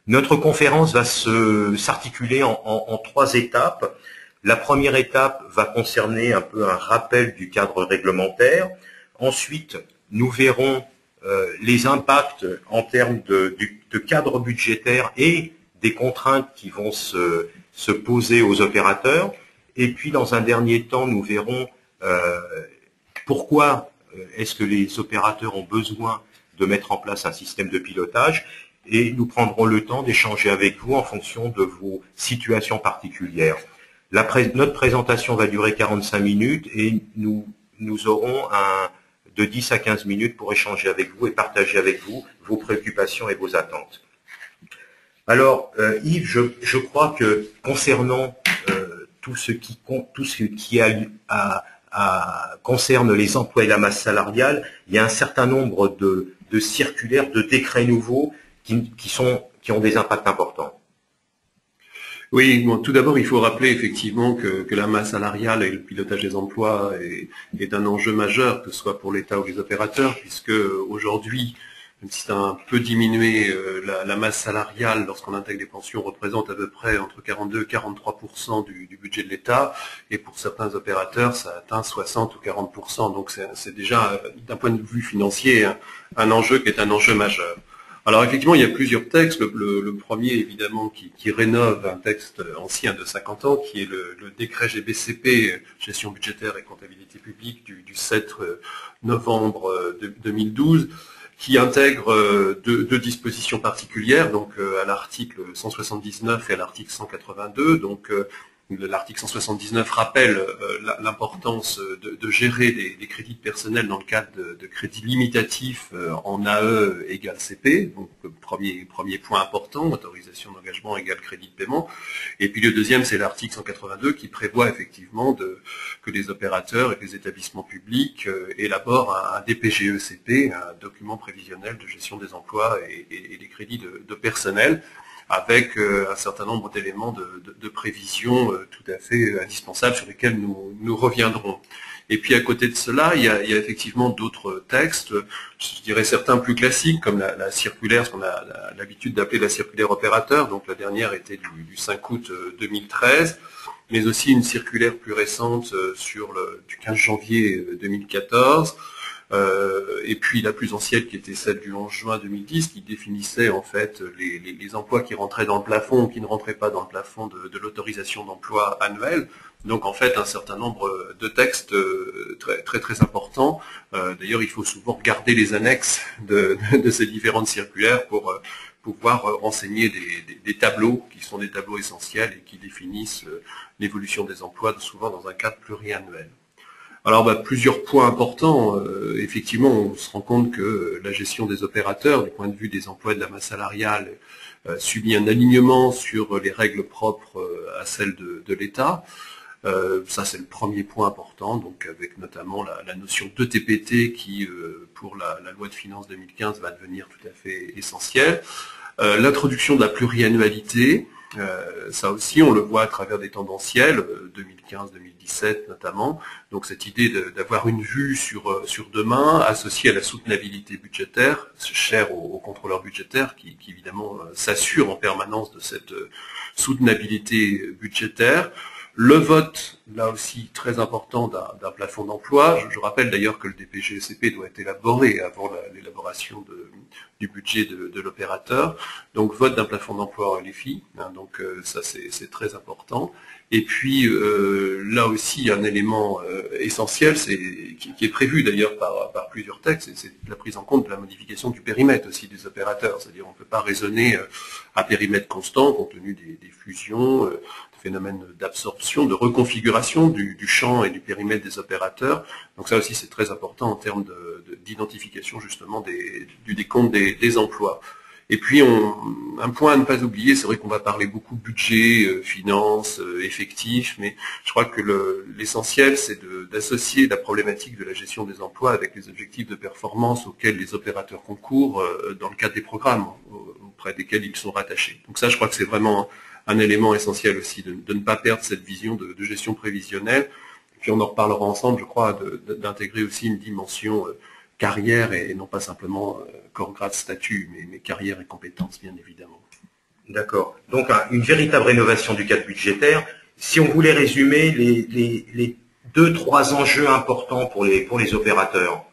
Notre conférence va s'articuler en trois étapes. La première étape va concerner un peu un rappel du cadre réglementaire. Ensuite, nous verrons les impacts en termes de cadre budgétaire et des contraintes qui vont se poser aux opérateurs. Et puis, dans un dernier temps, nous verrons pourquoi est-ce que les opérateurs ont besoin de mettre en place un système de pilotage, et nous prendrons le temps d'échanger avec vous en fonction de vos situations particulières. Notre présentation va durer 45 minutes et nous aurons de 10 à 15 minutes pour échanger avec vous et partager avec vous vos préoccupations et vos attentes. Alors, Yves, je crois que concernant tout ce qui concerne les emplois et la masse salariale, il y a un certain nombre de circulaires, de décrets nouveaux qui ont des impacts importants. Oui, bon, tout d'abord, il faut rappeler effectivement que la masse salariale et le pilotage des emplois est un enjeu majeur, que ce soit pour l'État ou les opérateurs, puisque aujourd'hui, même si ça a un peu diminué, la masse salariale, lorsqu'on intègre les pensions, représente à peu près entre 42 et 43% du budget de l'État, et pour certains opérateurs, ça atteint 60 ou 40%. Donc c'est déjà, d'un point de vue financier, un enjeu qui est un enjeu majeur. Alors effectivement, il y a plusieurs textes. Le premier, évidemment, qui rénove un texte ancien de 50 ans, qui est le décret GBCP, gestion budgétaire et comptabilité publique, du 7 novembre 2012, qui intègre deux dispositions particulières, donc à l'article 179 et à l'article 182. Donc l'article 179 rappelle l'importance de gérer des crédits de personnel dans le cadre de crédits limitatifs en AE égale CP. Donc premier point important, autorisation d'engagement égale crédit de paiement. Et puis le deuxième, c'est l'article 182 qui prévoit effectivement que les opérateurs et les établissements publics élaborent un DPGE-CP, un document prévisionnel de gestion des emplois et des crédits de personnel, avec un certain nombre d'éléments de prévision tout à fait indispensables sur lesquels nous reviendrons. Et puis à côté de cela, il y a effectivement d'autres textes, je dirais certains plus classiques, comme la circulaire, ce qu'on a l'habitude d'appeler la circulaire opérateur, donc la dernière était du 5 août 2013, mais aussi une circulaire plus récente du 15 janvier 2014, et puis la plus ancienne qui était celle du 11 juin 2010, qui définissait en fait les emplois qui rentraient dans le plafond ou qui ne rentraient pas dans le plafond de l'autorisation d'emploi annuelle. Donc en fait un certain nombre de textes très importants. D'ailleurs il faut souvent regarder les annexes de ces différentes circulaires pour pouvoir renseigner des tableaux qui sont des tableaux essentiels et qui définissent l'évolution des emplois, souvent dans un cadre pluriannuel. Alors plusieurs points importants. Effectivement, on se rend compte que la gestion des opérateurs, du point de vue des emplois et de la masse salariale, subit un alignement sur les règles propres à celles de l'État. Ça, c'est le premier point important, donc avec notamment la notion d'ETPT qui, pour la loi de finances 2015, va devenir tout à fait essentielle. L'introduction de la pluriannualité, ça aussi, on le voit à travers des tendanciels, 2015-2017 notamment. Donc cette idée d'avoir une vue sur demain, associée à la soutenabilité budgétaire, chère aux contrôleurs budgétaires, qui évidemment s'assurent en permanence de cette soutenabilité budgétaire. Le vote, là aussi, très important d'un plafond d'emploi. Je rappelle d'ailleurs que le DPGE-CP doit être élaboré avant l'élaboration du budget de l'opérateur. Donc, vote d'un plafond d'emploi LFI. Donc, ça, c'est très important. Et puis, là aussi, un élément essentiel, qui est prévu d'ailleurs par plusieurs textes, c'est la prise en compte de la modification du périmètre aussi des opérateurs. C'est-à-dire, on ne peut pas raisonner à périmètre constant, compte tenu des fusions, phénomène d'absorption, de reconfiguration du champ et du périmètre des opérateurs. Donc ça aussi c'est très important en termes d'identification justement du décompte des emplois. Et puis un point à ne pas oublier, c'est vrai qu'on va parler beaucoup budget, finances, effectifs, mais je crois que l'essentiel c'est d'associer la problématique de la gestion des emplois avec les objectifs de performance auxquels les opérateurs concourent dans le cadre des programmes auprès desquels ils sont rattachés. Donc ça je crois que c'est vraiment un élément essentiel aussi, de ne pas perdre cette vision de gestion prévisionnelle. Et puis on en reparlera ensemble, je crois, d'intégrer aussi une dimension carrière et non pas simplement corps, grade, statut, mais carrière et compétences, bien évidemment. D'accord. Donc une véritable rénovation du cadre budgétaire. Si on voulait résumer les 2-3 enjeux importants pour les opérateurs.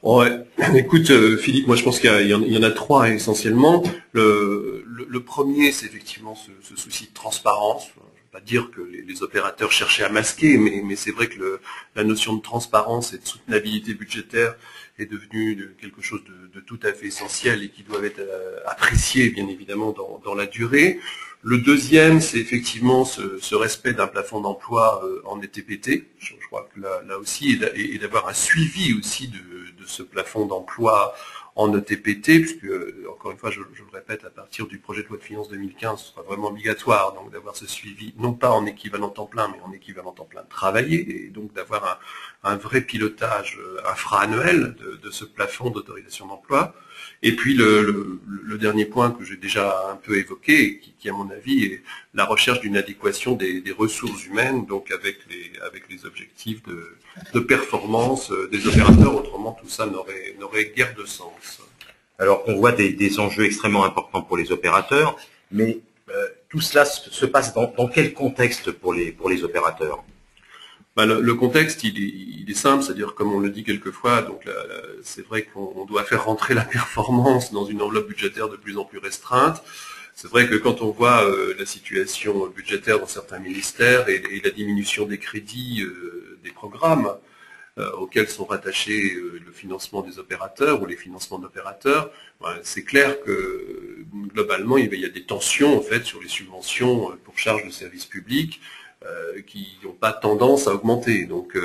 Ouais. Écoute, Philippe, moi je pense qu'il y en a trois essentiellement. Le premier, c'est effectivement ce souci de transparence. Je ne veux pas dire que les opérateurs cherchaient à masquer, mais c'est vrai que la notion de transparence et de soutenabilité budgétaire est devenue quelque chose de tout à fait essentiel et qui doit être apprécié, bien évidemment, dans la durée. Le deuxième, c'est effectivement ce respect d'un plafond d'emploi en ETPT. Je crois que là aussi, et d'avoir un suivi aussi de ce plafond d'emploi en ETPT, puisque, encore une fois, je le répète, à partir du projet de loi de finances 2015, ce sera vraiment obligatoire, donc d'avoir ce suivi, non pas en équivalent temps plein, mais en équivalent temps plein travaillé, et donc d'avoir un vrai pilotage infra-annuel de ce plafond d'autorisation d'emploi. Et puis le dernier point que j'ai déjà un peu évoqué, et qui à mon avis est la recherche d'une adéquation des ressources humaines, donc avec les objectifs de performance des opérateurs, autrement tout ça n'aurait guère de sens. Alors on voit des enjeux extrêmement importants pour les opérateurs, mais tout cela se passe dans quel contexte pour les opérateurs? Le contexte, il est simple, c'est-à-dire comme on le dit quelquefois, donc c'est vrai qu'on doit faire rentrer la performance dans une enveloppe budgétaire de plus en plus restreinte. C'est vrai que quand on voit la situation budgétaire dans certains ministères et la diminution des crédits des programmes auxquels sont rattachés le financement des opérateurs ou les financements d'opérateurs, c'est clair que globalement il y a des tensions en fait sur les subventions pour charges de services publics qui n'ont pas tendance à augmenter. Donc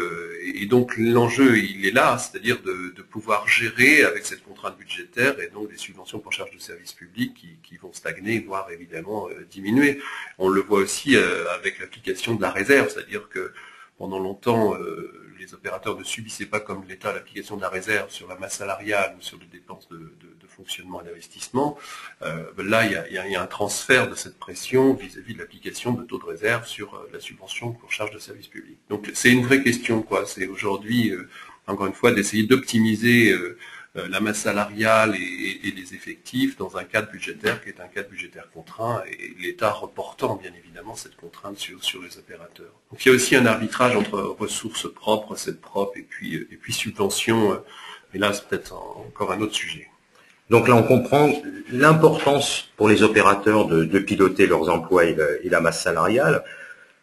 l'enjeu, il est là, c'est-à-dire de pouvoir gérer avec cette contrainte budgétaire et donc des subventions pour charges de services publics qui vont stagner, voire évidemment diminuer. On le voit aussi avec l'application de la réserve, c'est-à-dire que pendant longtemps, les opérateurs ne subissaient pas comme l'État l'application de la réserve sur la masse salariale ou sur les dépenses de fonctionnement et d'investissement. Là, il y a un transfert de cette pression vis-à-vis de l'application de taux de réserve sur la subvention pour charge de service public. Donc c'est une vraie question, quoi. C'est aujourd'hui, encore une fois, d'essayer d'optimiser la masse salariale et les effectifs dans un cadre budgétaire qui est un cadre budgétaire contraint et l'État reportant bien évidemment cette contrainte sur les opérateurs. Donc il y a aussi un arbitrage entre ressources propres, recettes propres et puis subventions, mais là c'est peut-être encore un autre sujet. Donc là on comprend l'importance pour les opérateurs de piloter leurs emplois et la masse salariale.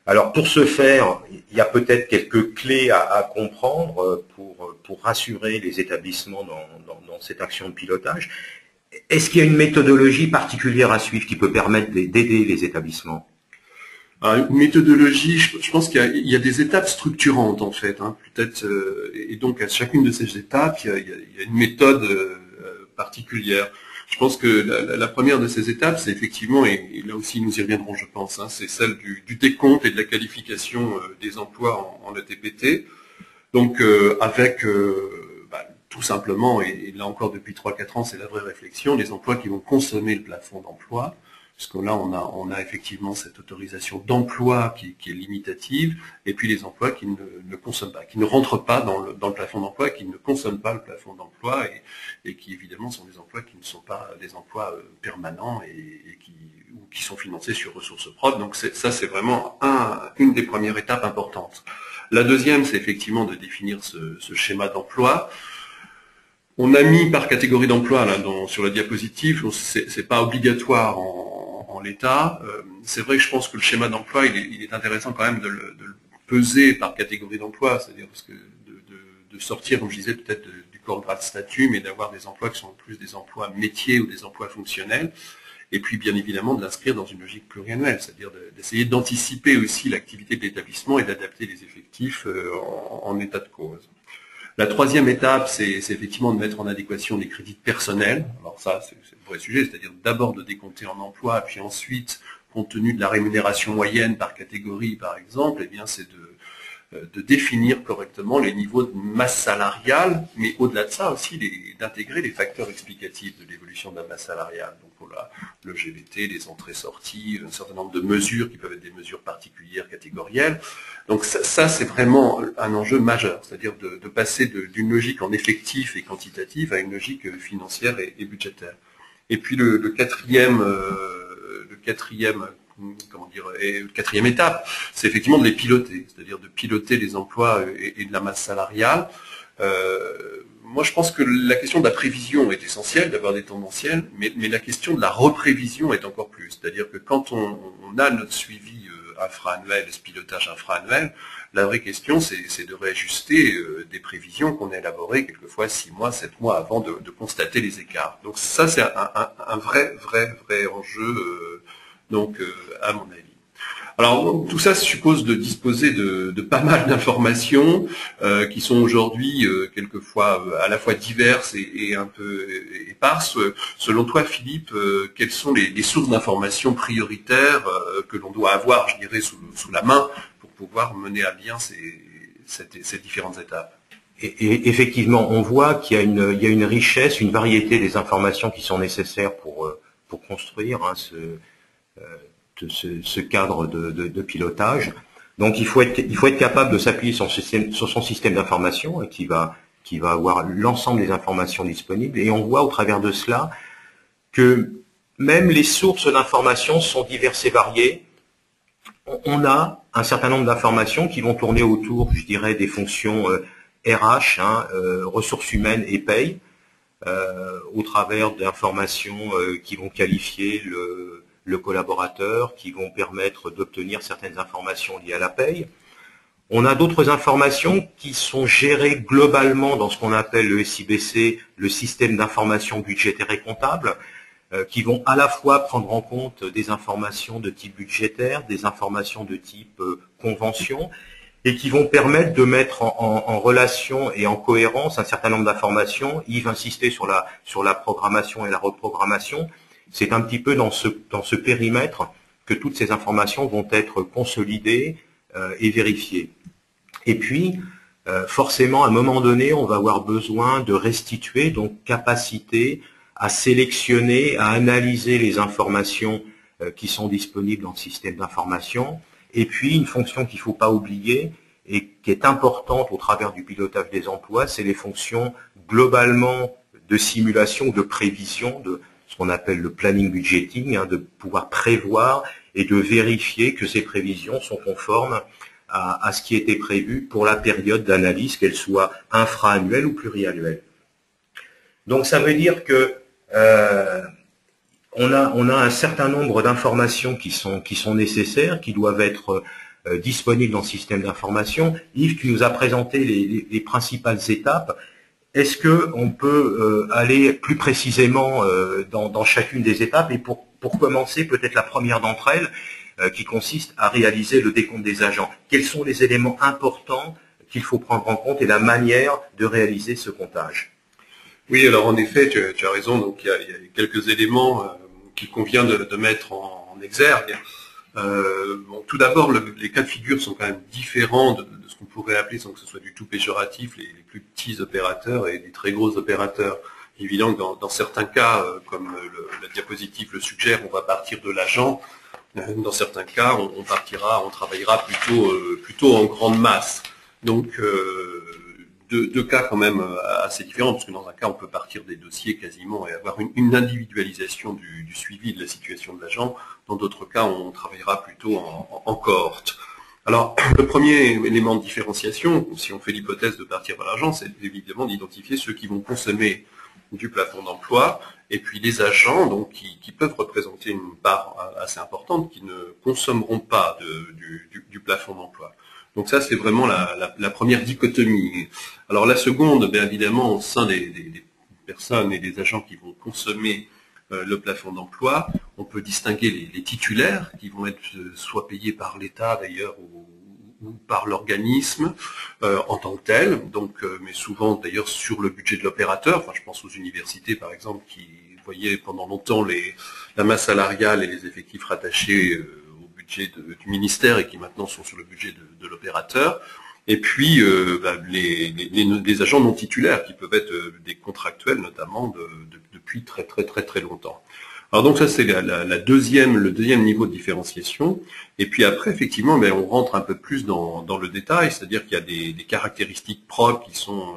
Alors pour ce faire, il y a peut-être quelques clés à comprendre pour rassurer les établissements dans cette action de pilotage. Est-ce qu'il y a une méthodologie particulière à suivre qui peut permettre d'aider les établissements? Une méthodologie, je pense qu'il y a des étapes structurantes en fait, peut-être, et donc à chacune de ces étapes, il y a une méthode particulière. Je pense que la première de ces étapes, c'est effectivement, et là aussi nous y reviendrons je pense, c'est celle du décompte et de la qualification des emplois en ETPT. Donc avec tout simplement, et là encore depuis 3-4 ans, c'est la vraie réflexion, les emplois qui vont consommer le plafond d'emploi, puisque là on a effectivement cette autorisation d'emploi qui est limitative, et puis les emplois qui ne consomment pas, qui ne rentrent pas dans le plafond d'emploi, qui ne consomment pas le plafond d'emploi, et qui évidemment sont des emplois qui ne sont pas des emplois permanents et qui sont financés sur ressources propres. Donc ça c'est vraiment une des premières étapes importantes. La deuxième, c'est effectivement de définir ce schéma d'emploi. On a mis par catégorie d'emploi là sur la diapositive, c'est pas obligatoire en l'état. C'est vrai que je pense que le schéma d'emploi, il est intéressant quand même de le peser par catégorie d'emploi, c'est-à-dire parce que de sortir, comme je disais, peut-être du corps grade statut, mais d'avoir des emplois qui sont plus des emplois métiers ou des emplois fonctionnels. Et puis bien évidemment de l'inscrire dans une logique pluriannuelle, c'est-à-dire d'essayer d'anticiper aussi l'activité de l'établissement et d'adapter les effectifs en état de cause. La troisième étape, c'est effectivement de mettre en adéquation les crédits personnels. Alors ça, c'est le vrai sujet, c'est-à-dire d'abord de décompter en emploi, puis ensuite, compte tenu de la rémunération moyenne par catégorie, par exemple, eh bien c'est de définir correctement les niveaux de masse salariale, mais au-delà de ça aussi d'intégrer les facteurs explicatifs de l'évolution de la masse salariale. Donc pour le GVT, les entrées-sorties, un certain nombre de mesures qui peuvent être des mesures particulières, catégorielles. Donc ça c'est vraiment un enjeu majeur, c'est-à-dire de passer d'une logique en effectif et quantitatif à une logique financière et budgétaire. Et puis le quatrième le quatrième, comment dire, quatrième étape, c'est effectivement de les piloter, c'est-à-dire de piloter les emplois et de la masse salariale. Moi, je pense que la question de la prévision est essentielle, d'avoir des tendanciels, mais la question de la reprévision est encore plus. C'est-à-dire que quand on a notre suivi infra-annuel, ce pilotage infra-annuel, la vraie question, c'est de réajuster des prévisions qu'on a élaborées quelquefois 6 mois, 7 mois avant de constater les écarts. Donc ça, c'est un vrai enjeu, à mon avis. Alors tout ça suppose de disposer de pas mal d'informations qui sont aujourd'hui quelquefois à la fois diverses et un peu éparses. Selon toi, Philippe, quelles sont les sources d'informations prioritaires que l'on doit avoir, je dirais, sous la main pour pouvoir mener à bien ces différentes étapes? Et effectivement, on voit qu'il y a une richesse, une variété des informations qui sont nécessaires pour construire ce cadre de pilotage. Donc il faut être capable de s'appuyer sur son système d'information qui va avoir l'ensemble des informations disponibles. Et on voit au travers de cela que même les sources d'informations sont diverses et variées. On a un certain nombre d'informations qui vont tourner autour, je dirais, des fonctions RH, ressources humaines et paye, au travers d'informations qui vont qualifier le collaborateur, qui vont permettre d'obtenir certaines informations liées à la paye. On a d'autres informations qui sont gérées globalement dans ce qu'on appelle le SIBC, le système d'information budgétaire et comptable, qui vont à la fois prendre en compte des informations de type budgétaire, des informations de type convention, et qui vont permettre de mettre en relation et en cohérence un certain nombre d'informations. Yves insistait sur la programmation et la reprogrammation. C'est un petit peu dans ce périmètre que toutes ces informations vont être consolidées et vérifiées. Et puis, forcément, à un moment donné, on va avoir besoin de restituer, donc capacité à sélectionner, à analyser les informations qui sont disponibles dans le système d'information. Et puis, une fonction qu'il ne faut pas oublier et qui est importante au travers du pilotage des emplois, c'est les fonctions globalement de simulation, de prévision, de ce qu'on appelle le planning budgeting, de pouvoir prévoir et de vérifier que ces prévisions sont conformes à ce qui était prévu pour la période d'analyse, qu'elle soit infra-annuelle ou pluriannuelle. Donc ça veut dire que on a un certain nombre d'informations qui sont nécessaires, qui doivent être disponibles dans le système d'information. Yves, tu nous as présenté les principales étapes. Est-ce que on peut aller plus précisément dans chacune des étapes? Et pour commencer, peut-être la première d'entre elles, qui consiste à réaliser le décompte des agents. Quels sont les éléments importants qu'il faut prendre en compte et la manière de réaliser ce comptage? Oui, alors en effet, tu as raison. Donc il y a quelques éléments qu'il convient de mettre en exergue. Tout d'abord, les cas de figure sont quand même différents de ce qu'on pourrait appeler, sans que ce soit du tout péjoratif, les plus petits opérateurs et les très gros opérateurs. Évidemment que dans certains cas, comme la diapositive le suggère, on va partir de l'agent. Dans certains cas, on travaillera plutôt en grande masse. Donc, deux cas quand même assez différents, parce que dans un cas, on peut partir des dossiers quasiment et avoir une individualisation du suivi de la situation de l'agent. Dans d'autres cas, on travaillera plutôt en cohorte. Alors, le premier élément de différenciation, si on fait l'hypothèse de partir par l'agent, c'est évidemment d'identifier ceux qui vont consommer du plafond d'emploi, et puis les agents donc qui peuvent représenter une part assez importante, qui ne consommeront pas du plafond d'emploi. Donc ça, c'est vraiment la première dichotomie. Alors la seconde, bien évidemment, au sein des personnes et des agents qui vont consommer le plafond d'emploi, on peut distinguer les titulaires, qui vont être soit payés par l'État d'ailleurs, ou par l'organisme en tant que tel, donc, mais souvent d'ailleurs sur le budget de l'opérateur. Enfin, je pense aux universités par exemple qui voyaient pendant longtemps la masse salariale et les effectifs rattachés au budget du ministère et qui maintenant sont sur le budget de l'opérateur. Et puis les agents non titulaires qui peuvent être des contractuels notamment depuis très longtemps. Alors donc ça c'est le deuxième niveau de différenciation. Et puis après effectivement on rentre un peu plus dans le détail, c'est-à-dire qu'il y a des caractéristiques propres qui sont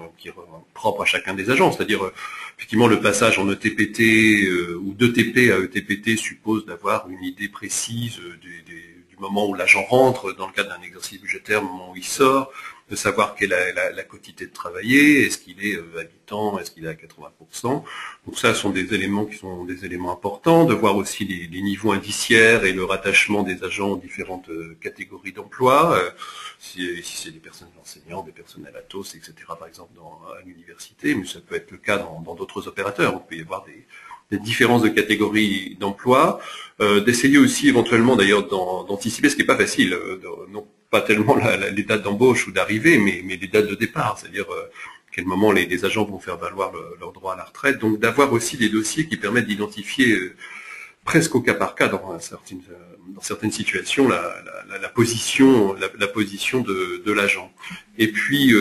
propres à chacun des agents. C'est-à-dire effectivement le passage en ETPT ou d'ETP à ETPT suppose d'avoir une idée précise du moment où l'agent rentre dans le cadre d'un exercice budgétaire, au moment où il sort, de savoir quelle est la quotité de travailler, est-ce qu'il est à mi-temps, est-ce qu'il est à 80%. Donc ça sont des éléments qui sont des éléments importants, de voir aussi les niveaux indiciaires et le rattachement des agents aux différentes catégories d'emploi, si c'est des personnels enseignants, des personnels ATOS, etc. par exemple à l'université, mais ça peut être le cas dans d'autres opérateurs. Il peut y avoir des différences de catégories d'emploi, d'essayer aussi éventuellement d'ailleurs d'anticiper, ce qui n'est pas facile, non pas tellement les dates d'embauche ou d'arrivée, mais les dates de départ, c'est-à-dire quel moment les agents vont faire valoir leur droit à la retraite. Donc d'avoir aussi des dossiers qui permettent d'identifier presque au cas par cas dans certaines situations la position de l'agent. Et puis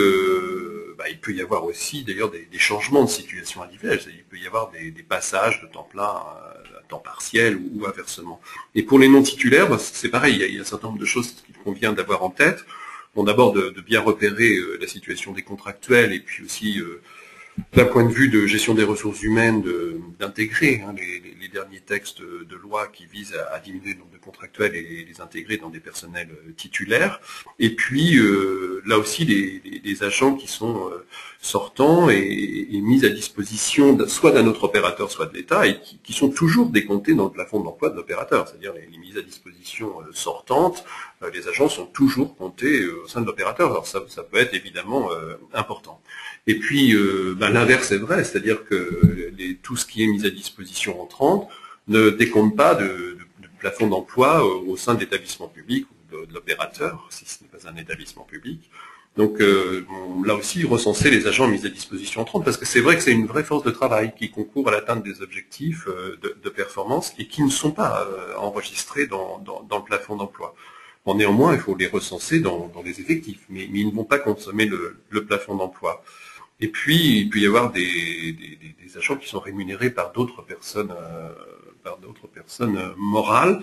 il peut y avoir aussi d'ailleurs des changements de situation individuelle. Il peut y avoir des passages de temps plein à temps partiel ou inversement. Et pour les non titulaires, c'est pareil, il y a un certain nombre de choses qu'il convient d'avoir en tête. Bon, d'abord de bien repérer la situation des contractuels et puis aussi d'un point de vue de gestion des ressources humaines, d'intégrer les derniers textes de loi qui visent à diminuer le nombre de contractuels et les intégrer dans des personnels titulaires. Et puis, là aussi, les agents qui sont sortants et mis à disposition soit d'un autre opérateur, soit de l'État, et qui sont toujours décomptés dans le plafond d'emploi de l'opérateur. C'est-à-dire les mises à disposition sortantes, les agents sont toujours comptés au sein de l'opérateur. Alors ça peut être évidemment important. Et puis, l'inverse est vrai, c'est-à-dire que tout ce qui est mis à disposition entrante ne décompte pas de plafond d'emploi au sein de l'établissement public ou de l'opérateur, si ce n'est pas un établissement public. Donc là aussi, recenser les agents mis à disposition entrante, parce que c'est vrai que c'est une vraie force de travail qui concourt à l'atteinte des objectifs de performance et qui ne sont pas enregistrés dans le plafond d'emploi. Bon, néanmoins, il faut les recenser dans les effectifs, mais ils ne vont pas consommer le plafond d'emploi. Et puis, il peut y avoir des agents qui sont rémunérés par d'autres personnes morales.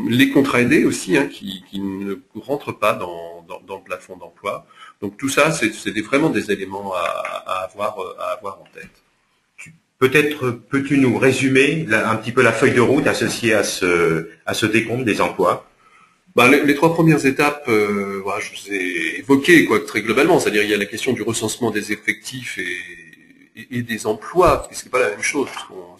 Les contrats aidés aussi, qui ne rentrent pas dans le plafond d'emploi. Donc tout ça, c'est vraiment des éléments à avoir en tête. Peut-être peux-tu nous résumer un petit peu la feuille de route associée à ce décompte des emplois? Les trois premières étapes, je vous ai évoquées très globalement, c'est-à-dire il y a la question du recensement des effectifs et des emplois, ce qui n'est pas la même chose.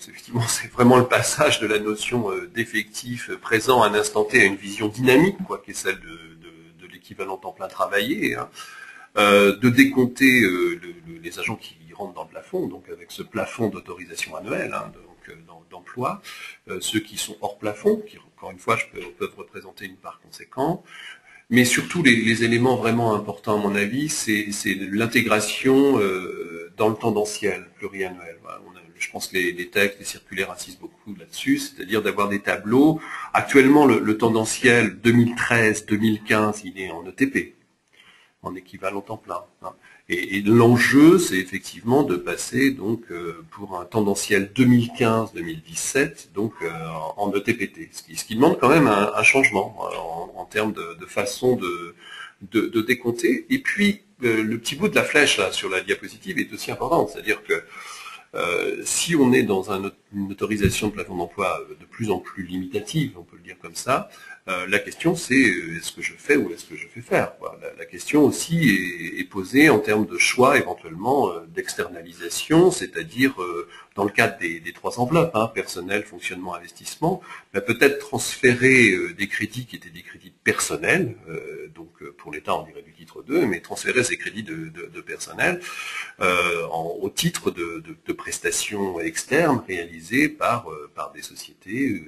Effectivement, c'est vraiment le passage de la notion d'effectif présent à un instant T à une vision dynamique, qui est celle de l'équivalent temps plein travaillé, de décompter les agents qui rentrent dans le plafond, donc avec ce plafond d'autorisation annuelle, d'emploi, ceux qui sont hors plafond, qui encore une fois peuvent représenter une part conséquente, mais surtout les éléments vraiment importants à mon avis, c'est l'intégration dans le tendanciel pluriannuel. Voilà, je pense que les textes, les circulaires insistent beaucoup là-dessus, c'est-à-dire d'avoir des tableaux. Actuellement, le tendanciel 2013-2015, il est en ETP, en équivalent temps plein. Et l'enjeu, c'est effectivement de passer donc pour un tendanciel 2015-2017 donc en ETPT, ce qui demande quand même un changement en termes de façon de décompter. Et puis le petit bout de la flèche là sur la diapositive est aussi important, c'est-à-dire que si on est dans une autorisation de plafond d'emploi de plus en plus limitative, on peut le dire comme ça, la question c'est est-ce que je fais ou est-ce que je fais faire, La question aussi est posée en termes de choix éventuellement d'externalisation, c'est-à-dire dans le cadre des trois enveloppes, personnel, fonctionnement, investissement, peut-être transférer des crédits qui étaient des crédits personnels, donc pour l'État on dirait du titre 2, mais transférer ces crédits de personnel au titre de prestations externes réalisées par des sociétés.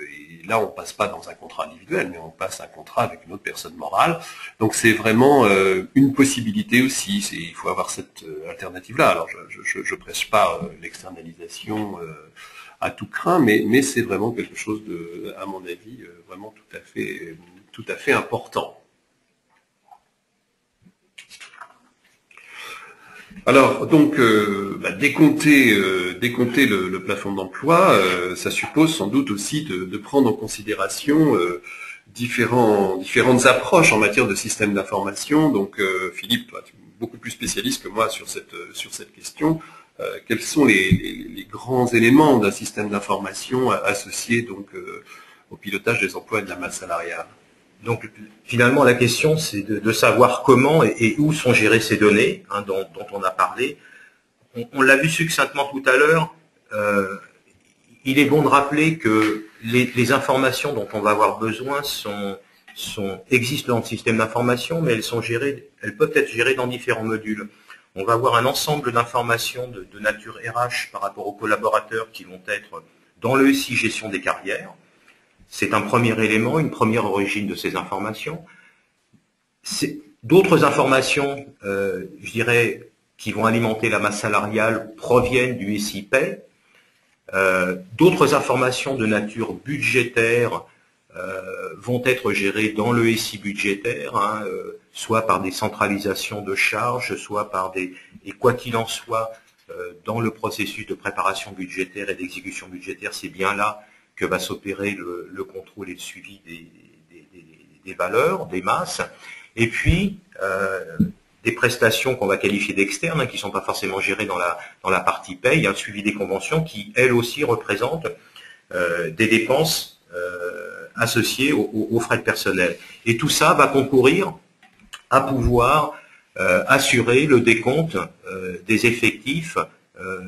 Et là, on ne passe pas dans un contrat individuel, mais on passe un contrat avec une autre personne morale. Donc c'est vraiment une possibilité aussi. Il faut avoir cette alternative-là. Alors je prêche pas l'externalisation à tout craint, mais c'est vraiment quelque chose à mon avis, vraiment tout à fait important. Alors, donc, décompter le plafond d'emploi, ça suppose sans doute aussi de prendre en considération différentes approches en matière de système d'information. Donc, Philippe, toi, tu es beaucoup plus spécialiste que moi sur cette question. Quels sont les grands éléments d'un système d'information associé donc au pilotage des emplois et de la masse salariale? Donc finalement la question c'est de savoir comment et où sont gérées ces données dont on a parlé. On l'a vu succinctement tout à l'heure, il est bon de rappeler que les informations dont on va avoir besoin existent dans le système d'information, mais elles peuvent être gérées dans différents modules. On va avoir un ensemble d'informations de nature RH par rapport aux collaborateurs qui vont être dans le SI gestion des carrières. C'est un premier élément, une première origine de ces informations. D'autres informations, je dirais, qui vont alimenter la masse salariale proviennent du SI Paie. D'autres informations de nature budgétaire vont être gérées dans le SI budgétaire, soit par des centralisations de charges, soit par et quoi qu'il en soit, dans le processus de préparation budgétaire et d'exécution budgétaire, c'est bien là que va s'opérer le contrôle et le suivi des valeurs, des masses, et puis des prestations qu'on va qualifier d'externes, qui ne sont pas forcément gérées dans la partie paye, un suivi des conventions qui, elles aussi, représentent des dépenses associées aux frais de personnel. Et tout ça va concourir à pouvoir assurer le décompte des effectifs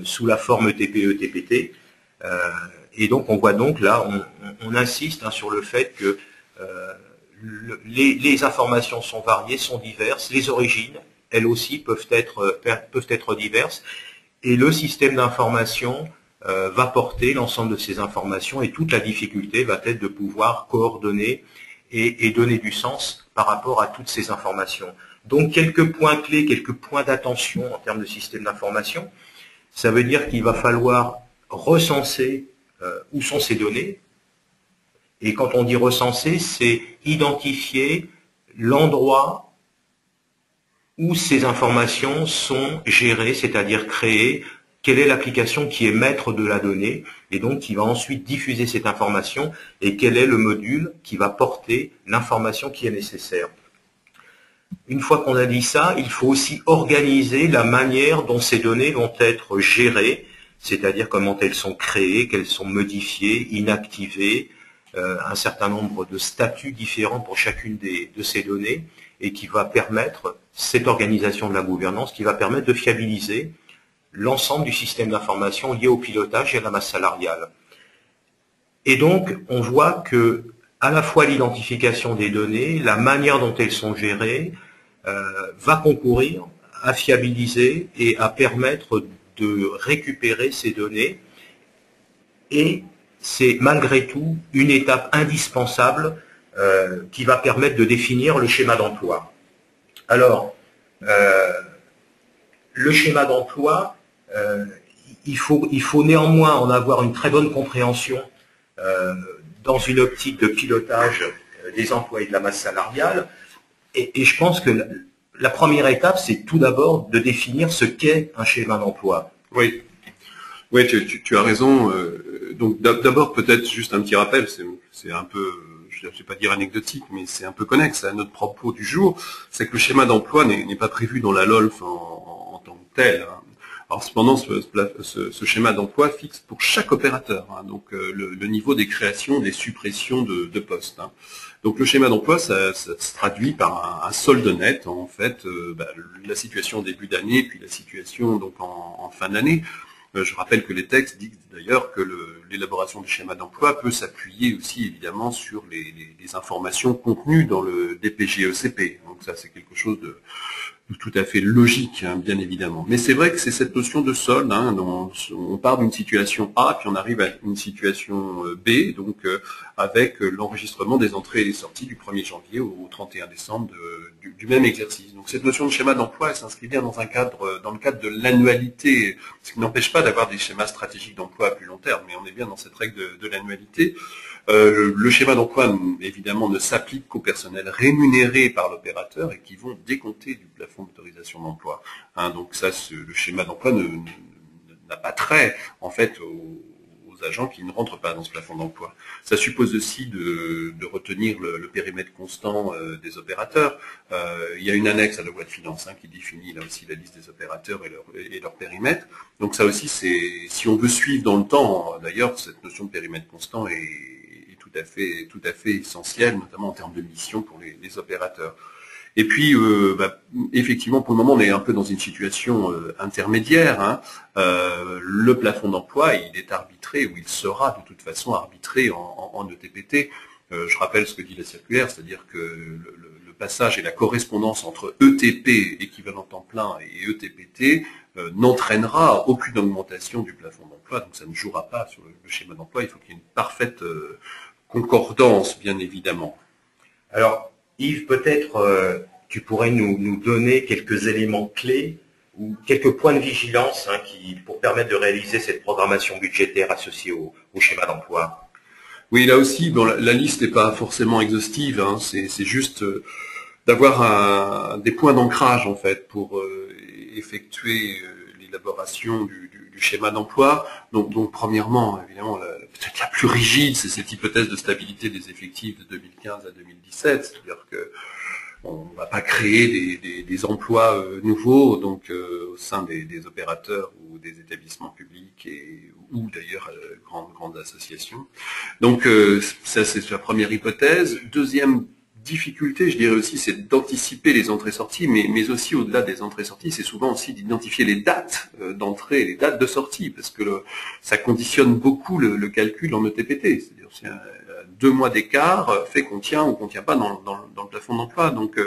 sous la forme TPE-TPT. Et donc on voit donc là, on insiste sur le fait que les informations sont variées, sont diverses, les origines, elles aussi, peuvent être diverses, et le système d'information va porter l'ensemble de ces informations, et toute la difficulté va être de pouvoir coordonner et donner du sens par rapport à toutes ces informations. Donc quelques points clés, quelques points d'attention en termes de système d'information. Ça veut dire qu'il va falloir recenser où sont ces données. Et quand on dit recenser, c'est identifier l'endroit où ces informations sont gérées, c'est-à-dire créées, quelle est l'application qui est maître de la donnée, et donc qui va ensuite diffuser cette information, et quel est le module qui va porter l'information qui est nécessaire. Une fois qu'on a dit ça, il faut aussi organiser la manière dont ces données vont être gérées, c'est-à-dire comment elles sont créées, qu'elles sont modifiées, inactivées, un certain nombre de statuts différents pour chacune de ces données, et qui va permettre, cette organisation de la gouvernance, qui va permettre de fiabiliser l'ensemble du système d'information lié au pilotage et à la masse salariale. Et donc, on voit que à la fois l'identification des données, la manière dont elles sont gérées, va concourir à fiabiliser et à permettre de récupérer ces données, et c'est malgré tout une étape indispensable qui va permettre de définir le schéma d'emploi. Alors, le schéma d'emploi, il faut néanmoins en avoir une très bonne compréhension dans une optique de pilotage des emplois et de la masse salariale, et je pense que la première étape, c'est tout d'abord de définir ce qu'est un schéma d'emploi. Oui, oui, tu as raison. Donc d'abord peut-être juste un petit rappel, c'est un peu, je ne vais pas dire anecdotique, mais c'est un peu connexe à notre propos du jour, c'est que le schéma d'emploi n'est pas prévu dans la LOLF en tant que tel. Alors cependant, ce schéma d'emploi fixe pour chaque opérateur, donc le niveau des créations, des suppressions de postes. Donc le schéma d'emploi, ça se traduit par un solde net, en fait, la situation au début d'année, puis la situation donc en fin d'année. Je rappelle que les textes disent d'ailleurs que l'élaboration du schéma d'emploi peut s'appuyer aussi évidemment sur les informations contenues dans le DPG-ECP. Donc ça, c'est quelque chose de tout à fait logique, bien évidemment. Mais c'est vrai que c'est cette notion de solde, on part d'une situation A, puis on arrive à une situation B, donc avec l'enregistrement des entrées et des sorties du 1er janvier au 31 décembre du même exercice. Donc cette notion de schéma d'emploi, elle s'inscrit bien dans le cadre de l'annualité, ce qui n'empêche pas d'avoir des schémas stratégiques d'emploi à plus long terme, mais on est bien dans cette règle de l'annualité. Le schéma d'emploi, évidemment, ne s'applique qu'au personnel rémunéré par l'opérateur et qui vont décompter du plafond d'autorisation d'emploi. Donc ça, le schéma d'emploi n'a pas trait, en fait, aux agents qui ne rentrent pas dans ce plafond d'emploi. Ça suppose aussi de retenir le périmètre constant des opérateurs. Il y a une annexe à la loi de finances qui définit là aussi la liste des opérateurs et leur périmètre. Donc ça aussi, si on veut suivre dans le temps, d'ailleurs, cette notion de périmètre constant est tout à fait essentielle, notamment en termes de mission pour les opérateurs. Et puis, effectivement, pour le moment, on est un peu dans une situation intermédiaire. Le plafond d'emploi, il est arbitré, ou il sera de toute façon arbitré en ETPT. Je rappelle ce que dit la circulaire, c'est-à-dire que le passage et la correspondance entre ETP, équivalent temps plein, et ETPT, n'entraînera aucune augmentation du plafond d'emploi, donc ça ne jouera pas sur le schéma d'emploi. Il faut qu'il y ait une parfaite concordance, bien évidemment. Alors, Yves, peut-être tu pourrais nous donner quelques éléments clés ou quelques points de vigilance pour permettre de réaliser cette programmation budgétaire associée au schéma d'emploi. Oui, là aussi, bon, la liste n'est pas forcément exhaustive, c'est juste d'avoir des points d'ancrage en fait pour effectuer l'élaboration du schéma d'emploi. Donc premièrement, évidemment, peut-être la plus rigide, c'est cette hypothèse de stabilité des effectifs de 2015 à 2017, c'est-à-dire que on ne va pas créer des emplois nouveaux donc au sein des opérateurs ou des établissements publics ou d'ailleurs grandes associations. Donc ça c'est la première hypothèse. Deuxième difficulté, je dirais aussi, c'est d'anticiper les entrées-sorties, mais aussi au-delà des entrées-sorties, c'est souvent aussi d'identifier les dates d'entrée et les dates de sortie, parce que ça conditionne beaucoup le calcul en ETPT. C'est-à-dire si 2 mois d'écart fait qu'on tient ou qu'on tient pas dans le plafond d'emploi. Donc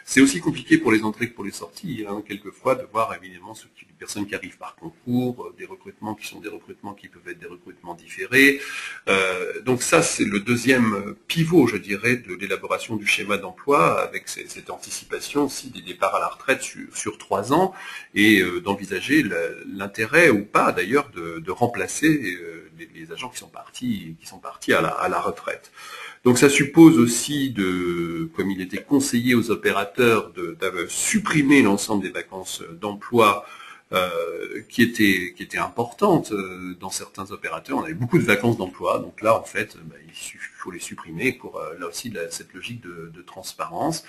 c'est aussi compliqué pour les entrées que pour les sorties, quelquefois, de voir évidemment les personnes qui arrivent par concours, des recrutements qui sont des recrutements qui peuvent être des recrutements différés. Donc ça, c'est le deuxième pivot, je dirais, de l'élaboration du schéma d'emploi, avec cette anticipation aussi des départs à la retraite sur 3 ans, et d'envisager l'intérêt ou pas d'ailleurs de remplacer les agents qui sont partis à la retraite. Donc ça suppose aussi comme il était conseillé aux opérateurs de supprimer l'ensemble des vacances d'emploi qui étaient importantes dans certains opérateurs. On avait beaucoup de vacances d'emploi, donc là en fait il faut les supprimer pour là aussi cette logique de transparence.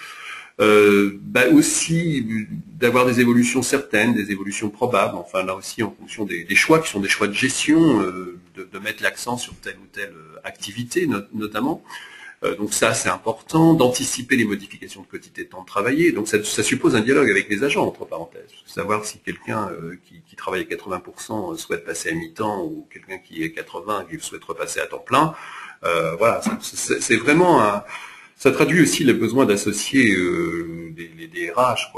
Aussi d'avoir des évolutions certaines, des évolutions probables, enfin là aussi en fonction des choix qui sont des choix de gestion, de mettre l'accent sur telle ou telle activité notamment. Donc ça c'est important, d'anticiper les modifications de quantité de temps de travailler. Donc ça suppose un dialogue avec les agents, entre parenthèses. Savoir si quelqu'un qui travaille à 80% souhaite passer à mi-temps, ou quelqu'un qui est 80 qui souhaite repasser à temps plein. Voilà, c'est vraiment ça traduit aussi le besoin d'associer les RH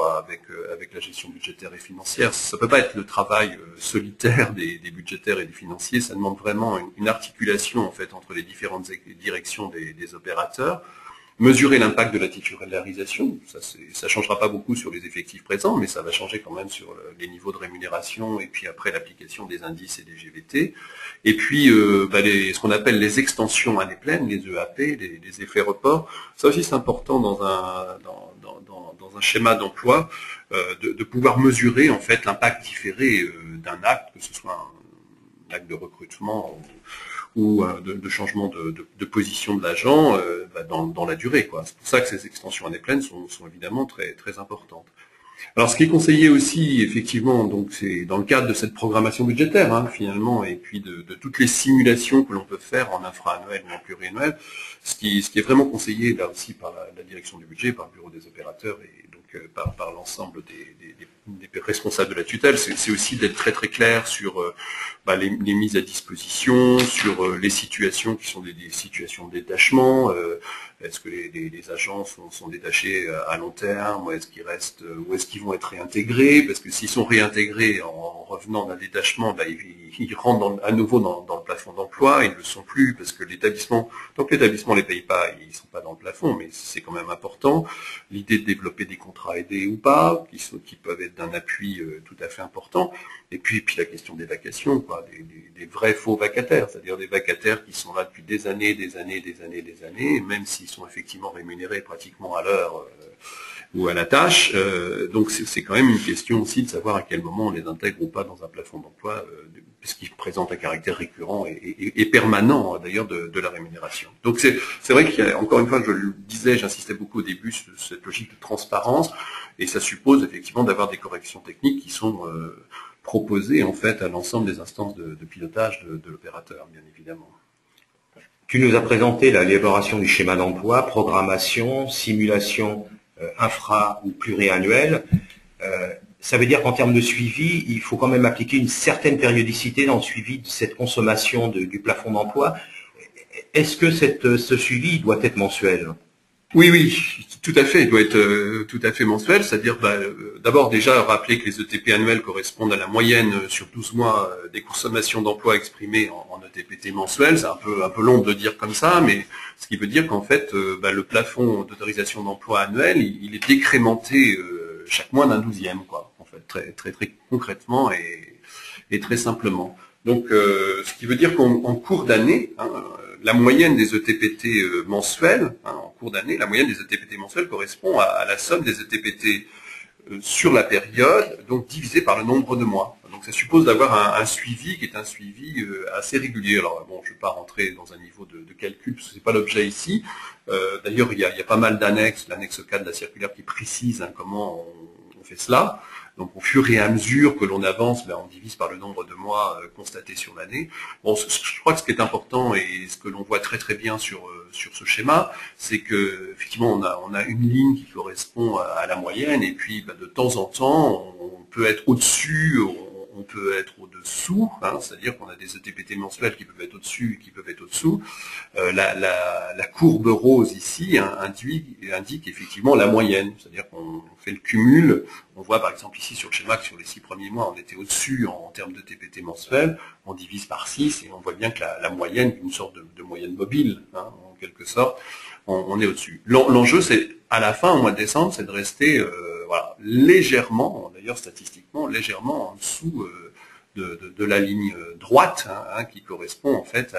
avec la gestion budgétaire et financière. Ça peut pas être le travail solitaire des budgétaires et des financiers. Ça demande vraiment une articulation en fait entre les différentes directions des opérateurs. Mesurer l'impact de la titularisation, ça changera pas beaucoup sur les effectifs présents, mais ça va changer quand même sur les niveaux de rémunération et puis après l'application des indices et des GVT. Et puis ce qu'on appelle les extensions années pleines, les EAP, les effets report. Ça aussi c'est important dans un schéma d'emploi de pouvoir mesurer en fait l'impact différé d'un acte, que ce soit un acte de recrutement ou de changement de position de l'agent dans la durée, quoi. C'est pour ça que ces extensions années pleines sont évidemment très, très importantes. Alors ce qui est conseillé aussi, effectivement, donc c'est dans le cadre de cette programmation budgétaire, finalement, et puis de toutes les simulations que l'on peut faire en infra-annuel ou en pluriannuel, ce qui est vraiment conseillé là aussi par la direction du budget, par le bureau des opérateurs et donc par l'ensemble des responsables de la tutelle, c'est aussi d'être très très clair sur les mises à disposition, sur les situations qui sont des situations de détachement. Est-ce que les agents sont détachés à long terme, ou est-ce qu'ils restent, ou est-ce qu'ils vont être réintégrés? Parce que s'ils sont réintégrés en revenant d'un détachement, ils rentrent à nouveau dans le plafond d'emploi. Ils ne le sont plus parce que tant que l'établissement les paye pas, ils ne sont pas dans le plafond, mais c'est quand même important. L'idée de développer des contrats contrats aidés ou pas, qui peuvent être d'un appui tout à fait important. Et puis la question des vacations, quoi, des vrais faux vacataires, c'est-à-dire des vacataires qui sont là depuis des années, et même s'ils sont effectivement rémunérés pratiquement à l'heure ou à la tâche. Donc c'est quand même une question aussi de savoir à quel moment on les intègre ou pas dans un plafond d'emploi, puisqu'ils présentent un caractère récurrent et permanent d'ailleurs de la rémunération. Donc c'est vrai qu'il y a, encore une fois, je le disais, j'insistais beaucoup au début sur cette logique de transparence, et ça suppose effectivement d'avoir des corrections techniques qui sont proposées en fait à l'ensemble des instances de pilotage de l'opérateur, bien évidemment. Tu nous as présenté l'élaboration du schéma d'emploi, programmation, simulation infra ou pluriannuelle. Ça veut dire qu'en termes de suivi, il faut quand même appliquer une certaine périodicité dans le suivi de cette consommation du plafond d'emploi. Est-ce que ce suivi doit être mensuel? Oui, tout à fait. Il doit être tout à fait mensuel, c'est-à-dire d'abord déjà rappeler que les ETP annuels correspondent à la moyenne sur 12 mois des consommations d'emploi exprimées en ETPT mensuel. C'est un peu long de le dire comme ça, mais ce qui veut dire qu'en fait le plafond d'autorisation d'emploi annuel, il est décrémenté chaque mois d'un 12e, quoi. En fait, très concrètement et très simplement. Donc, ce qui veut dire qu'en cours d'année, la moyenne des ETPT mensuels, en cours d'année, la moyenne des ETPT mensuels correspond à la somme des ETPT sur la période, donc divisé par le nombre de mois. Donc ça suppose d'avoir un suivi qui est un suivi assez régulier. Alors bon, je ne vais pas rentrer dans un niveau de calcul, parce que ce n'est pas l'objet ici. D'ailleurs, il y a pas mal d'annexes, l'annexe 4 de la circulaire qui précise comment on fait cela. Donc au fur et à mesure que l'on avance, on divise par le nombre de mois constatés sur l'année. Bon, je crois que ce qui est important et ce que l'on voit très bien sur ce schéma, c'est que effectivement on a une ligne qui correspond à la moyenne, et puis de temps en temps on peut être au-dessus, on peut être au-dessous, c'est-à-dire qu'on a des ETPT mensuels qui peuvent être au-dessus et qui peuvent être au-dessous. La courbe rose ici indique effectivement la moyenne, c'est-à-dire qu'on fait le cumul. On voit par exemple ici sur le schéma que sur les 6 premiers mois, on était au-dessus en termes de TPT mensuel, on divise par 6 et on voit bien que la moyenne, une sorte de moyenne mobile, en quelque sorte, on est au-dessus. L'enjeu, c'est à la fin, au mois de décembre, c'est de rester légèrement, d'ailleurs statistiquement, légèrement en dessous de la ligne droite, qui correspond en fait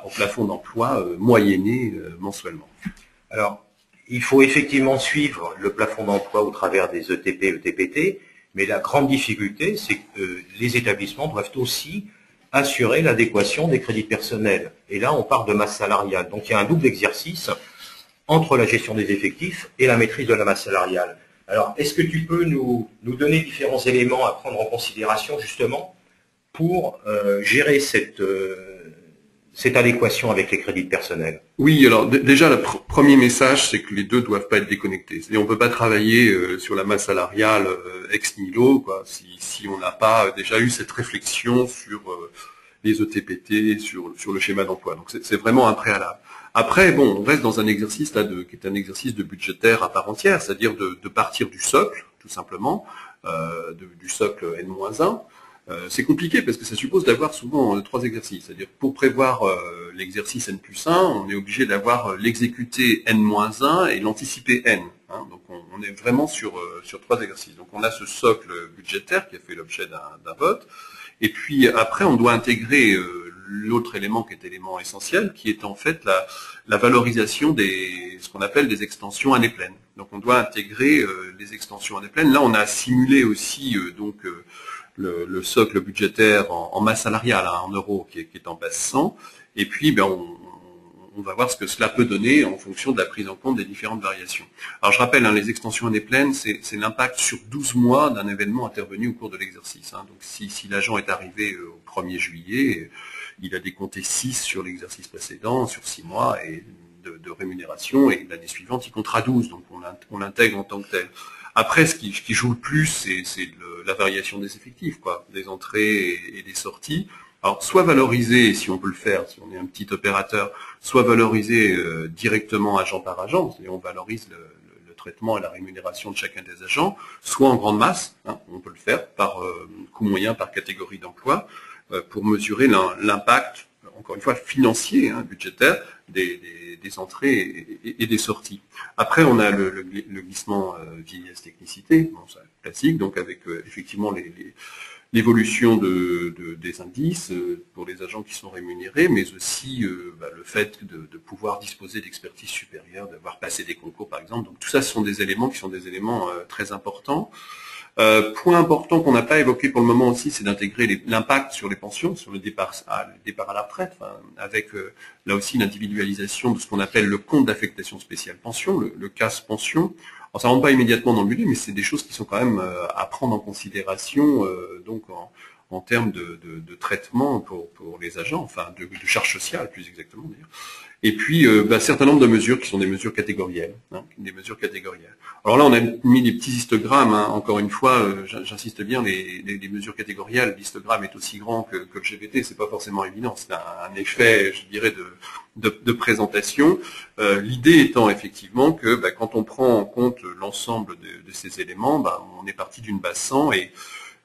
au plafond d'emploi moyenné mensuellement. Alors, il faut effectivement suivre le plafond d'emploi au travers des ETP, ETPT, mais la grande difficulté, c'est que les établissements doivent aussi assurer l'adéquation des crédits personnels. Et là, on part de masse salariale. Donc, il y a un double exercice entre la gestion des effectifs et la maîtrise de la masse salariale. Alors, est-ce que tu peux nous donner différents éléments à prendre en considération, justement, pour gérer cette adéquation avec les crédits personnels? Oui, alors déjà, le premier message, c'est que les deux doivent pas être déconnectés. C'est-à-dire, on peut pas travailler sur la masse salariale ex nihilo, quoi, si on n'a pas déjà eu cette réflexion sur les ETPT, sur le schéma d'emploi. Donc c'est vraiment un préalable. Après, bon, on reste dans un exercice là qui est un exercice de budgétaire à part entière, c'est-à-dire de partir du socle, tout simplement, du socle N-1. C'est compliqué parce que ça suppose d'avoir souvent 3 exercices. C'est-à-dire pour prévoir l'exercice N+1, on est obligé d'avoir l'exécuté N-1 et l'anticipé N. Donc on est vraiment sur 3 exercices. Donc on a ce socle budgétaire qui a fait l'objet d'un vote. Et puis après, on doit intégrer l'autre élément qui est élément essentiel, qui est en fait la valorisation ce qu'on appelle des extensions année pleine. Donc on doit intégrer les extensions année pleine. Là, on a simulé aussi le socle budgétaire en masse salariale, en euros, qui est en base 100. Et puis, on va voir ce que cela peut donner en fonction de la prise en compte des différentes variations. Alors, je rappelle, les extensions années pleines, c'est l'impact sur 12 mois d'un événement intervenu au cours de l'exercice. Donc, si l'agent est arrivé au 1er juillet, il a décompté 6 sur l'exercice précédent, sur 6 mois et de rémunération, et l'année suivante, il comptera 12. Donc, on l'intègre en tant que tel. Après, ce qui joue le plus, c'est la variation des effectifs, des entrées et des sorties. Alors, soit valoriser, si on peut le faire, si on est un petit opérateur, soit valoriser directement agent par agent, c'est-à-dire on valorise le traitement et la rémunération de chacun des agents, soit en grande masse, on peut le faire par coût moyen, par catégorie d'emploi, pour mesurer l'impact, encore une fois, financier, budgétaire, des entrées et des sorties. Après, on a le glissement vieillesse-technicité, bon, ça, classique, donc avec effectivement l'évolution des indices pour les agents qui sont rémunérés, mais aussi le fait de pouvoir disposer d'expertise supérieure, d'avoir passé des concours par exemple. Donc tout ça, ce sont des éléments qui sont des éléments très importants. Point important qu'on n'a pas évoqué pour le moment aussi, c'est d'intégrer l'impact sur les pensions, sur le départ à la retraite, avec là aussi l'individualisation de ce qu'on appelle le compte d'affectation spéciale pension, le CAS pension. Alors ça rentre pas immédiatement dans le budget, mais c'est des choses qui sont quand même à prendre en considération donc en termes de traitement pour les agents, enfin de charges sociales plus exactement d'ailleurs. Et puis un certain nombre de mesures qui sont des mesures catégorielles, des mesures catégorielles. Alors là on a mis des petits histogrammes, encore une fois, j'insiste bien, les mesures catégorielles, l'histogramme est aussi grand que le GPT, c'est pas forcément évident, c'est un effet, je dirais, de présentation. L'idée étant effectivement que quand on prend en compte l'ensemble de ces éléments, on est parti d'une base 100 et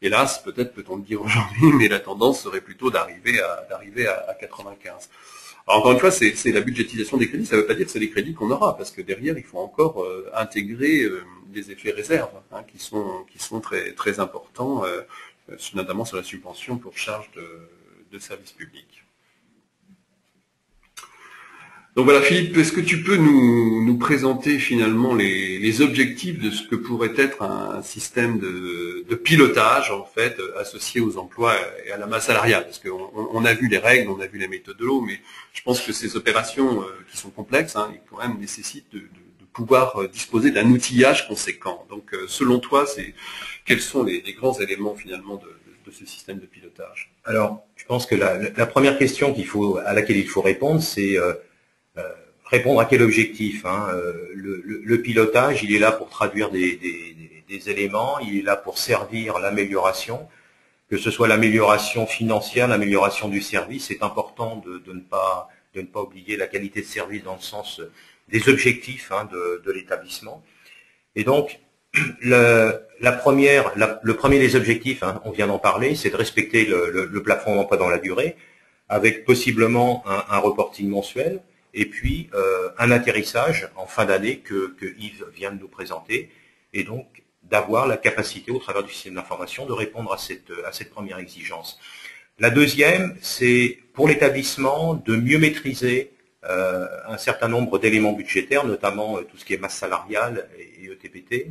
hélas, peut-être peut-on le dire aujourd'hui, mais la tendance serait plutôt d'arriver à 95. Alors encore une fois, c'est la budgétisation des crédits, ça ne veut pas dire que c'est les crédits qu'on aura, parce que derrière, il faut encore intégrer des effets réserves qui sont très, très importants, notamment sur la subvention pour charge de services publics. Donc voilà, Philippe, est-ce que tu peux nous présenter finalement les objectifs de ce que pourrait être un système de pilotage en fait associé aux emplois et à la masse salariale? Parce qu'on a vu les règles, on a vu les méthodes de l'eau, mais je pense que ces opérations qui sont complexes, ils quand même nécessitent de pouvoir disposer d'un outillage conséquent. Donc selon toi, quels sont les grands éléments finalement de ce système de pilotage? Alors, je pense que la première question à laquelle il faut répondre, c'est répondre à quel objectif, le pilotage, il est là pour traduire des éléments, il est là pour servir l'amélioration, que ce soit l'amélioration financière, l'amélioration du service. C'est important de ne pas oublier la qualité de service dans le sens des objectifs de l'établissement. Et donc, le premier des objectifs, on vient d'en parler, c'est de respecter le plafond d'emploi dans la durée, avec possiblement un reporting mensuel, et puis un atterrissage en fin d'année que Yves vient de nous présenter, et donc d'avoir la capacité, au travers du système d'information, de répondre à cette première exigence. La deuxième, c'est pour l'établissement de mieux maîtriser un certain nombre d'éléments budgétaires, notamment tout ce qui est masse salariale et ETPT,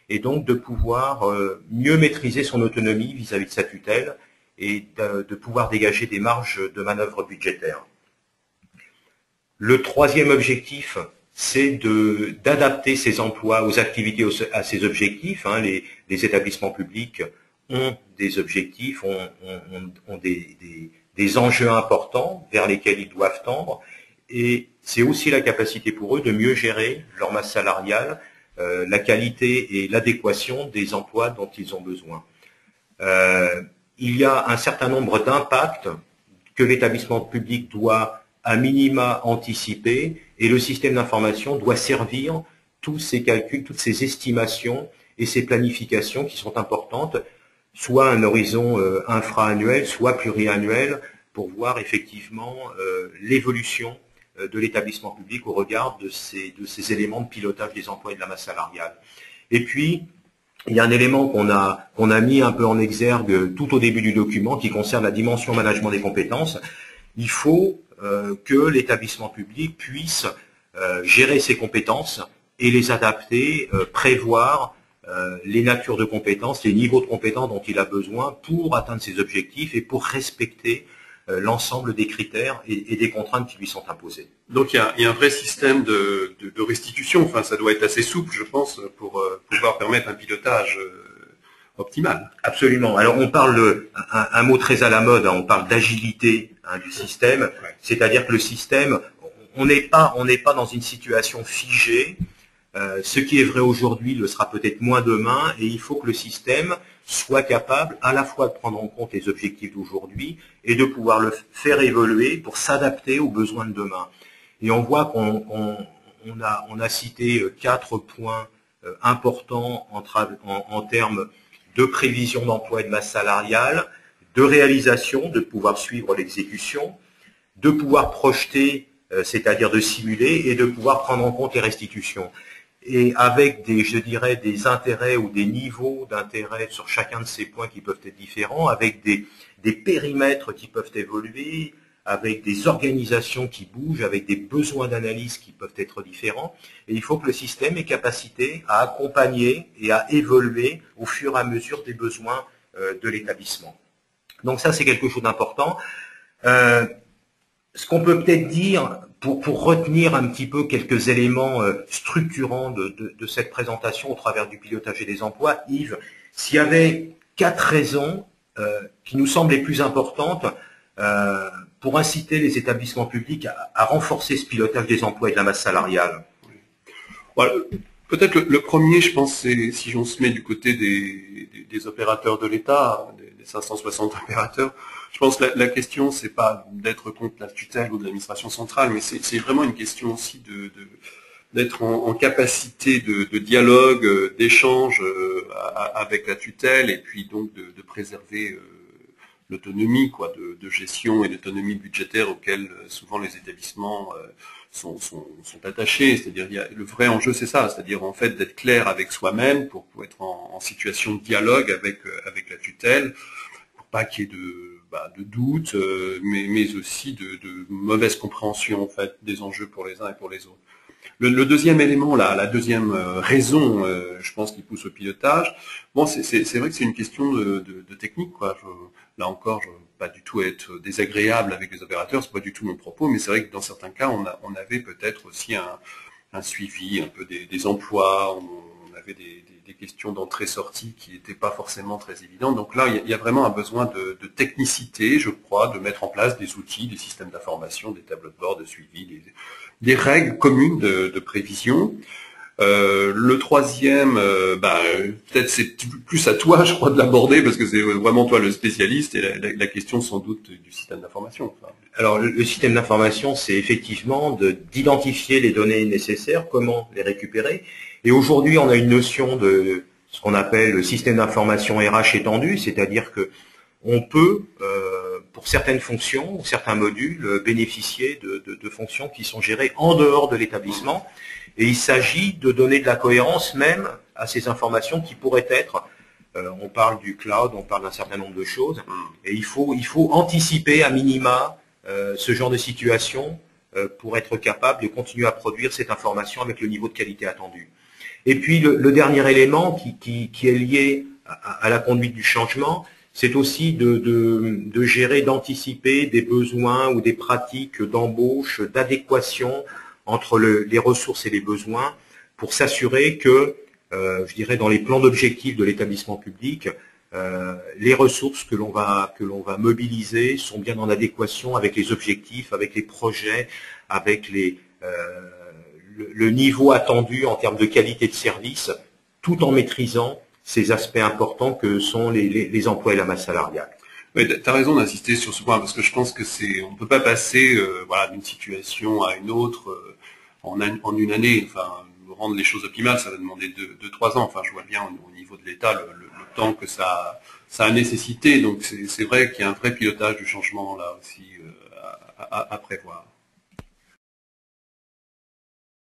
et donc de pouvoir mieux maîtriser son autonomie vis-à-vis de sa tutelle et de pouvoir dégager des marges de manœuvre budgétaires. Le troisième objectif, c'est d'adapter ses emplois aux activités, à ces objectifs. Les établissements publics ont des objectifs, ont des enjeux importants vers lesquels ils doivent tendre, et c'est aussi la capacité pour eux de mieux gérer leur masse salariale, la qualité et l'adéquation des emplois dont ils ont besoin. Il y a un certain nombre d'impacts que l'établissement public doit à minima anticiper, et le système d'information doit servir tous ces calculs, toutes ces estimations et ces planifications qui sont importantes, soit à un horizon infra-annuel, soit pluriannuel, pour voir effectivement l'évolution de l'établissement public au regard de ces éléments de pilotage des emplois et de la masse salariale. Et puis, il y a un élément qu'on a mis un peu en exergue tout au début du document qui concerne la dimension management des compétences. Il faut que l'établissement public puisse gérer ses compétences et les adapter, prévoir les natures de compétences, les niveaux de compétences dont il a besoin pour atteindre ses objectifs et pour respecter l'ensemble des critères et des contraintes qui lui sont imposées. Donc il y a un vrai système de restitution, enfin ça doit être assez souple je pense pour pouvoir permettre un pilotage optimal. Absolument. Alors on parle un mot très à la mode, on parle d'agilité du système, c'est-à-dire que le système, on n'est pas dans une situation figée. Ce qui est vrai aujourd'hui le sera peut-être moins demain, et il faut que le système soit capable à la fois de prendre en compte les objectifs d'aujourd'hui et de pouvoir le faire évoluer pour s'adapter aux besoins de demain. Et on voit qu'on a cité 4 points importants en termes de prévision d'emploi et de masse salariale, de réalisation, de pouvoir suivre l'exécution, de pouvoir projeter c'est-à-dire de simuler et de pouvoir prendre en compte les restitutions. Et avec je dirais, des intérêts ou des niveaux d'intérêt sur chacun de ces points qui peuvent être différents, avec des périmètres qui peuvent évoluer, avec des organisations qui bougent, avec des besoins d'analyse qui peuvent être différents. Et il faut que le système ait capacité à accompagner et à évoluer au fur et à mesure des besoins de l'établissement. Donc ça, c'est quelque chose d'important. Ce qu'on peut peut-être dire, pour retenir un petit peu quelques éléments structurants de cette présentation au travers du pilotage et des emplois, Yves, s'il y avait 4 raisons qui nous semblent les plus importantes pour inciter les établissements publics à renforcer ce pilotage des emplois et de la masse salariale. Voilà. Peut-être le premier, je pense, c'est si on se met du côté des opérateurs de l'État, des 560 opérateurs, je pense que la question, c'est pas d'être contre la tutelle ou de l'administration centrale, mais c'est vraiment une question aussi d'être en capacité de dialogue, d'échange avec la tutelle, et puis donc de préserver l'autonomie de gestion et l'autonomie budgétaire auxquelles souvent les établissements sont attachés. C'est-à-dire, le vrai enjeu, c'est ça, c'est-à-dire en fait d'être clair avec soi-même pour être en situation de dialogue avec la tutelle, pour pas qu'il y ait de doutes, mais aussi de mauvaise compréhension en fait des enjeux pour les uns et pour les autres. Le deuxième élément, la deuxième raison, je pense, qui pousse au pilotage, bon, c'est vrai que c'est une question de technique, quoi. Là encore, je ne veux pas du tout être désagréable avec les opérateurs, c'est pas du tout mon propos, mais c'est vrai que dans certains cas, on avait peut-être aussi un suivi un peu des emplois, on avait des questions d'entrée-sortie qui n'étaient pas forcément très évidentes. Donc là, il y a vraiment un besoin de technicité, je crois, de mettre en place des outils, des systèmes d'information, des tableaux de bord, de suivi, des règles communes de prévision. Le troisième, peut-être c'est plus à toi, je crois, de l'aborder, parce que c'est vraiment toi le spécialiste, et la question sans doute du système d'information. Enfin. Alors, le système d'information, c'est effectivement d'identifier les données nécessaires, comment les récupérer. Et aujourd'hui, on a une notion de ce qu'on appelle le système d'information RH étendu, c'est-à-dire que on peut, pour certaines fonctions ou certains modules, bénéficier de fonctions qui sont gérées en dehors de l'établissement. Et il s'agit de donner de la cohérence même à ces informations qui pourraient être, on parle du cloud, on parle d'un certain nombre de choses, et il faut anticiper à minima ce genre de situation pour être capable de continuer à produire cette information avec le niveau de qualité attendu. Et puis le dernier élément qui est lié à la conduite du changement, c'est aussi de gérer, d'anticiper des besoins ou des pratiques d'embauche, d'adéquation entre les ressources et les besoins pour s'assurer que, je dirais, dans les plans d'objectifs de l'établissement public, les ressources que l'on va mobiliser sont bien en adéquation avec les objectifs, avec les projets, avec le niveau attendu en termes de qualité de service, tout en maîtrisant ces aspects importants que sont les emplois et la masse salariale. Oui, tu as raison d'insister sur ce point, parce que je pense que on ne peut pas passer d'une situation à une autre en une année. Enfin, rendre les choses optimales, ça va demander 2-3 ans. Enfin, je vois bien au niveau de l'État le temps que ça a nécessité. Donc c'est vrai qu'il y a un vrai pilotage du changement là aussi à prévoir.